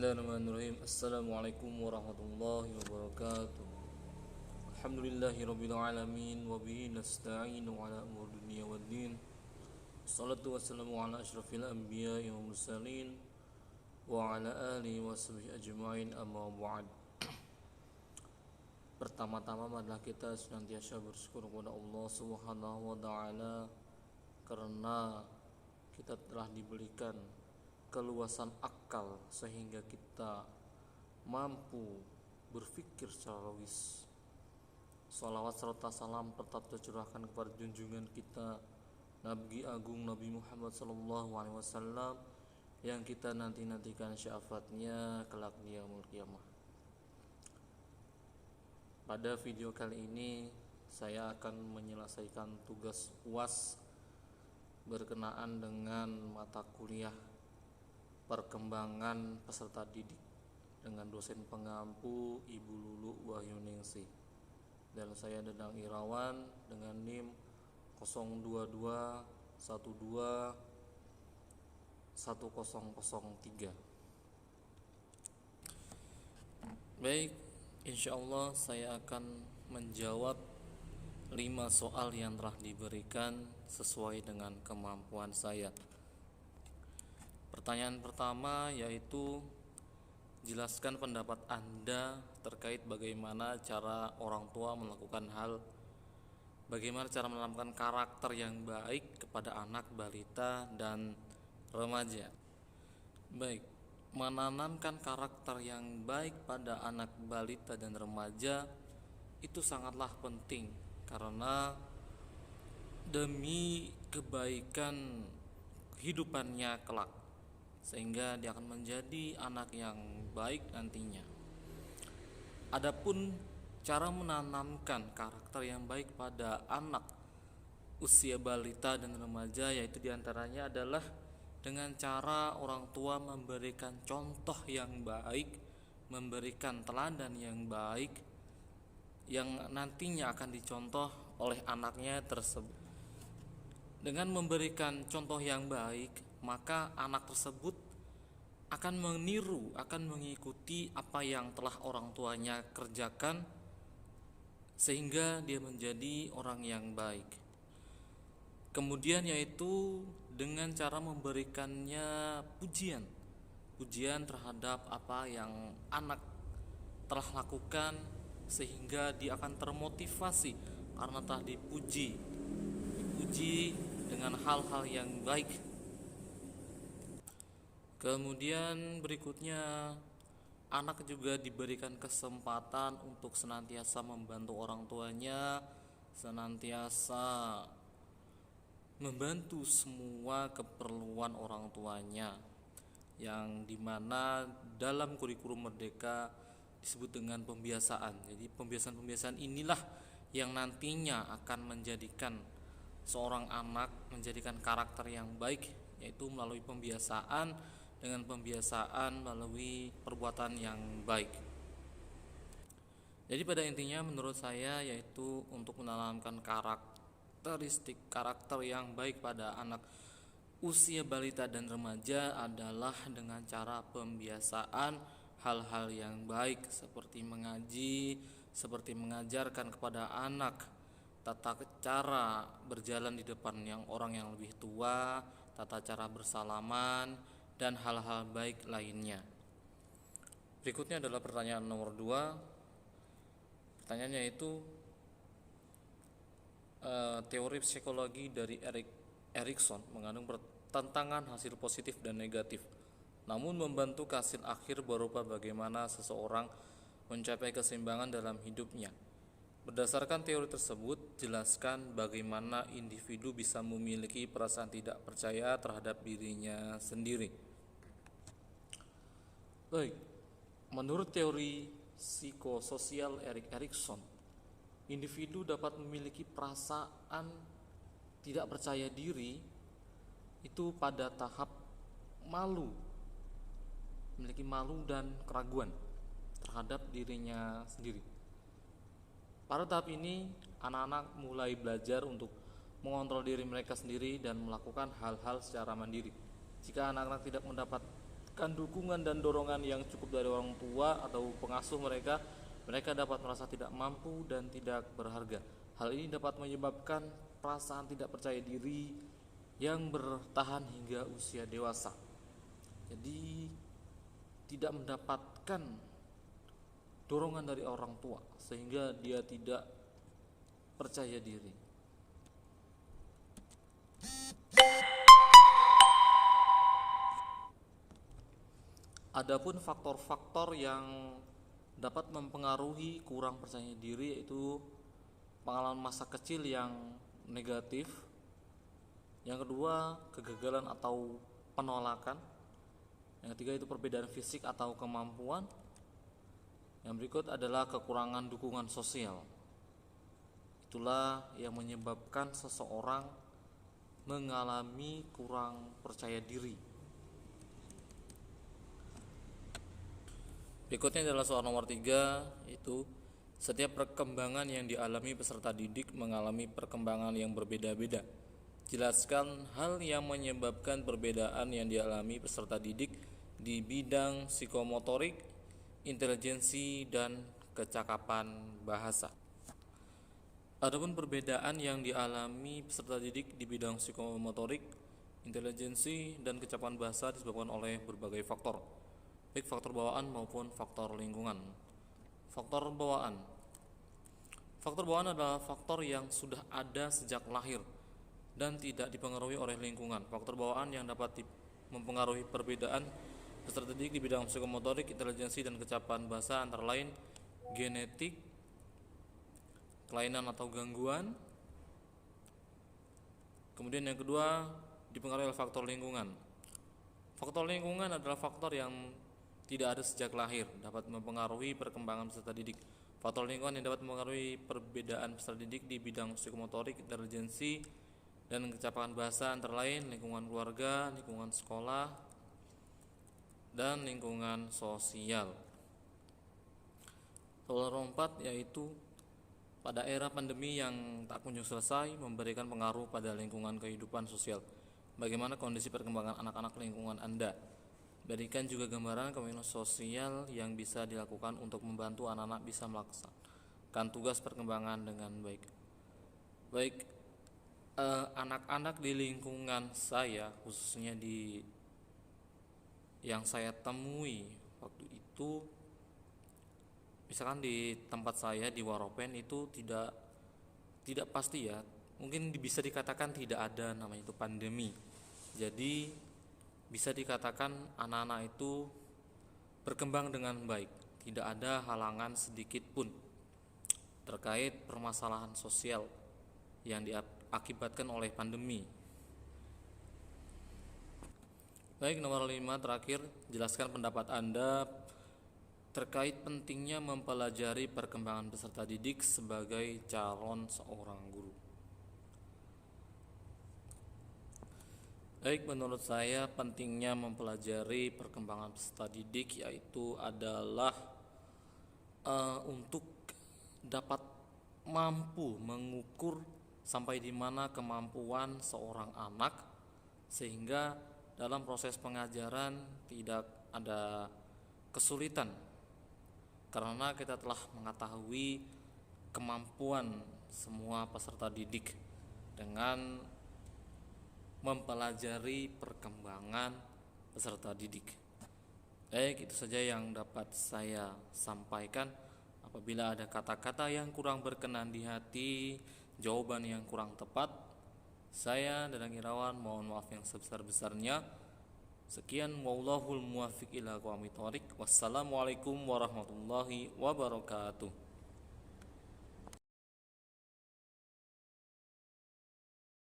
Bismillahirrahmanirrahim. Assalamualaikum warahmatullahi wabarakatuh. Alhamdulillahirabbil alamin wa bihi nasta'inu ala umuri dunya waddin. Wassalatu wassalamu ala asyrafil anbiya'i wal mursalin wa ala alihi washabihi ajma'in, amma ba'd. Pertama-tama marilah kita senantiasa bersyukur kepada Allah Subhanahu wa taala karena kita telah diberikan keluasan akal sehingga kita mampu berpikir secara logis. Salawat serta salam tetap tercurahkan kepada junjungan kita Nabi Agung Nabi Muhammad SAW yang kita nantikan syafaatnya kelak di yaumul qiyamah. Pada video kali ini saya akan menyelesaikan tugas UAS berkenaan dengan mata kuliah perkembangan peserta didik dengan dosen pengampu Ibu Lulu Wahyuningsi, dan saya Dadang Irawan dengan NIM 022121003. Baik, insyaallah saya akan menjawab 5 soal yang telah diberikan sesuai dengan kemampuan saya. Pertanyaan pertama yaitu, jelaskan pendapat Anda terkait bagaimana cara orang tua melakukan bagaimana cara menanamkan karakter yang baik kepada anak balita dan remaja. Baik, menanamkan karakter yang baik pada anak balita dan remaja itu sangatlah penting karena demi kebaikan kehidupannya kelak, sehingga dia akan menjadi anak yang baik nantinya. Adapun cara menanamkan karakter yang baik pada anak usia balita dan remaja, yaitu diantaranya adalah dengan cara orang tua memberikan contoh yang baik, memberikan teladan yang baik yang nantinya akan dicontoh oleh anaknya tersebut. Dengan memberikan contoh yang baik, maka anak tersebut akan meniru, akan mengikuti apa yang telah orang tuanya kerjakan sehingga dia menjadi orang yang baik. Kemudian yaitu dengan cara memberikannya pujian terhadap apa yang anak telah lakukan sehingga dia akan termotivasi karena telah dipuji dengan hal-hal yang baik. Kemudian berikutnya, anak juga diberikan kesempatan untuk senantiasa membantu orang tuanya, senantiasa membantu semua keperluan orang tuanya, yang dimana dalam kurikulum Merdeka disebut dengan pembiasaan. Jadi pembiasaan inilah yang nantinya akan menjadikan seorang anak menjadikan karakter yang baik, yaitu melalui pembiasaan, dengan pembiasaan melalui perbuatan yang baik. Jadi pada intinya menurut saya yaitu untuk menanamkan karakteristik karakter yang baik pada anak usia balita dan remaja adalah dengan cara pembiasaan hal-hal yang baik seperti mengaji, seperti mengajarkan kepada anak tata cara berjalan di depan orang yang lebih tua, tata cara bersalaman, dan hal-hal baik lainnya. Berikutnya adalah pertanyaan nomor 2. Pertanyaannya itu, teori psikologi dari Erikson mengandung pertentangan hasil positif dan negatif, namun membantu hasil akhir berupa bagaimana seseorang mencapai keseimbangan dalam hidupnya. Berdasarkan teori tersebut, jelaskan bagaimana individu bisa memiliki perasaan tidak percaya terhadap dirinya sendiri. Baik, menurut teori psikososial Erikson, individu dapat memiliki perasaan tidak percaya diri itu pada tahap malu, memiliki malu dan keraguan terhadap dirinya sendiri. Pada tahap ini, anak-anak mulai belajar untuk mengontrol diri mereka sendiri dan melakukan hal-hal secara mandiri. Jika anak-anak tidak mendapat dukungan dan dorongan yang cukup dari orang tua atau pengasuh mereka, mereka dapat merasa tidak mampu dan tidak berharga. Hal ini dapat menyebabkan perasaan tidak percaya diri yang bertahan hingga usia dewasa. Jadi tidak mendapatkan dorongan dari orang tua sehingga dia tidak percaya diri. Adapun faktor-faktor yang dapat mempengaruhi kurang percaya diri yaitu pengalaman masa kecil yang negatif. Yang kedua, kegagalan atau penolakan. Yang ketiga itu perbedaan fisik atau kemampuan. Yang berikut adalah kekurangan dukungan sosial. Itulah yang menyebabkan seseorang mengalami kurang percaya diri. Berikutnya adalah soal nomor 3, yaitu setiap perkembangan yang dialami peserta didik mengalami perkembangan yang berbeda-beda. Jelaskan hal yang menyebabkan perbedaan yang dialami peserta didik di bidang psikomotorik, intelijensi, dan kecakapan bahasa. Adapun perbedaan yang dialami peserta didik di bidang psikomotorik, intelijensi, dan kecakapan bahasa disebabkan oleh berbagai faktor, baik faktor bawaan maupun faktor lingkungan. Faktor bawaan. Faktor bawaan adalah faktor yang sudah ada sejak lahir dan tidak dipengaruhi oleh lingkungan. Faktor bawaan yang dapat mempengaruhi perbedaan peserta didik di bidang psikomotorik, intelijensi, dan kecakapan bahasa antara lain genetik, kelainan atau gangguan. Kemudian yang kedua dipengaruhi oleh faktor lingkungan. Faktor lingkungan adalah faktor yang tidak ada sejak lahir, dapat mempengaruhi perkembangan peserta didik. Faktor lingkungan yang dapat mempengaruhi perbedaan peserta didik di bidang psikomotorik, intelijensi, dan kecakapan bahasa antara lain lingkungan keluarga, lingkungan sekolah, dan lingkungan sosial. Soal nomor 4 yaitu pada era pandemi yang tak kunjung selesai memberikan pengaruh pada lingkungan kehidupan sosial. Bagaimana kondisi perkembangan anak-anak lingkungan Anda? Berikan juga gambaran komunikasi sosial yang bisa dilakukan untuk membantu anak-anak bisa melaksanakan tugas perkembangan dengan baik. Baik, anak-anak di lingkungan saya, khususnya di yang saya temui waktu itu, misalkan di tempat saya di Waropen itu tidak pasti ya, mungkin bisa dikatakan tidak ada namanya itu pandemi. Jadi bisa dikatakan anak-anak itu berkembang dengan baik, tidak ada halangan sedikit pun terkait permasalahan sosial yang diakibatkan oleh pandemi. Baik, nomor 5 terakhir, jelaskan pendapat Anda terkait pentingnya mempelajari perkembangan peserta didik sebagai calon seorang guru. Baik, menurut saya pentingnya mempelajari perkembangan peserta didik yaitu adalah untuk dapat mampu mengukur sampai di mana kemampuan seorang anak sehingga dalam proses pengajaran tidak ada kesulitan karena kita telah mengetahui kemampuan semua peserta didik dengan mempelajari perkembangan peserta didik. Baik, itu saja yang dapat saya sampaikan. Apabila ada kata-kata yang kurang berkenan di hati, jawaban yang kurang tepat, saya Danang Irawan mohon maaf yang sebesar-besarnya. Sekian, wallahul muwaffiq ila aqwamit thoriq. Wassalamualaikum warahmatullahi wabarakatuh.